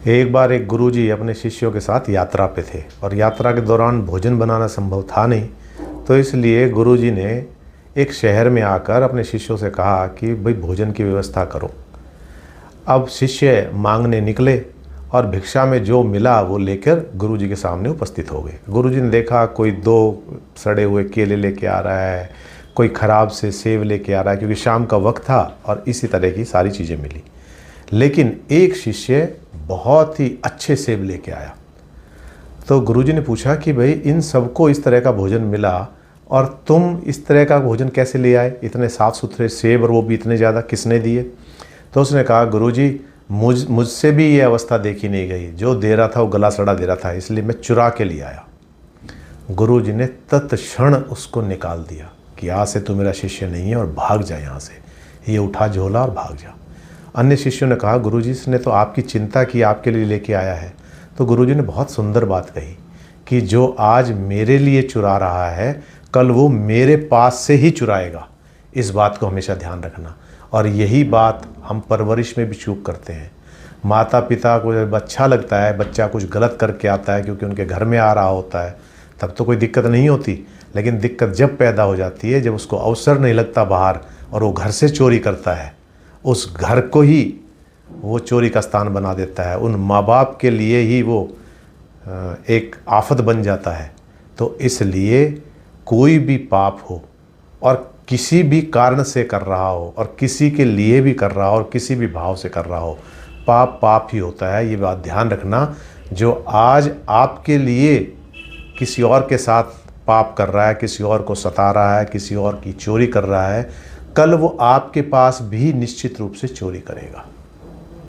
एक बार एक गुरुजी अपने शिष्यों के साथ यात्रा पे थे और यात्रा के दौरान भोजन बनाना संभव था नहीं, तो इसलिए गुरुजी ने एक शहर में आकर अपने शिष्यों से कहा कि भाई भोजन की व्यवस्था करो। अब शिष्य मांगने निकले और भिक्षा में जो मिला वो लेकर गुरुजी के सामने उपस्थित हो गए। गुरुजी ने देखा कोई 2 सड़े हुए केले लेके आ रहा है, कोई ख़राब से सेब लेके आ रहा है, क्योंकि शाम का वक्त था और इसी तरह की सारी चीज़ें मिली। लेकिन एक शिष्य बहुत ही अच्छे सेब लेके आया। तो गुरुजी ने पूछा कि भाई इन सबको इस तरह का भोजन मिला और तुम इस तरह का भोजन कैसे ले आए, इतने साफ़ सुथरे सेब और वो भी इतने ज़्यादा किसने दिए? तो उसने कहा गुरुजी मुझसे भी ये अवस्था देखी नहीं गई, जो दे रहा था वो गला सड़ा दे रहा था, इसलिए मैं चुरा के ले आया। गुरुजी ने तत्क्षण उसको निकाल दिया कि आज से तू मेरा शिष्य नहीं है और भाग जा यहाँ से, ये उठा झोला और भाग जा। अन्य शिष्यों ने कहा गुरुजी ने तो आपकी चिंता की, आपके लिए लेके आया है। तो गुरुजी ने बहुत सुंदर बात कही कि जो आज मेरे लिए चुरा रहा है कल वो मेरे पास से ही चुराएगा। इस बात को हमेशा ध्यान रखना। और यही बात हम परवरिश में भी चूक करते हैं। माता पिता को जब अच्छा लगता है, बच्चा कुछ गलत करके आता है क्योंकि उनके घर में आ रहा होता है, तब तो कोई दिक्कत नहीं होती। लेकिन दिक्कत जब पैदा हो जाती है, जब उसको अवसर नहीं लगता बाहर और वो घर से चोरी करता है, उस घर को ही वो चोरी का स्थान बना देता है, उन माँ बाप के लिए ही वो एक आफत बन जाता है। तो इसलिए कोई भी पाप हो और किसी भी कारण से कर रहा हो और किसी के लिए भी कर रहा हो और किसी भी भाव से कर रहा हो, पाप पाप ही होता है। ये बात ध्यान रखना। जो आज आपके लिए किसी और के साथ पाप कर रहा है, किसी और को सता रहा है, किसी और की चोरी कर रहा है, कल वो आपके पास भी निश्चित रूप से चोरी करेगा।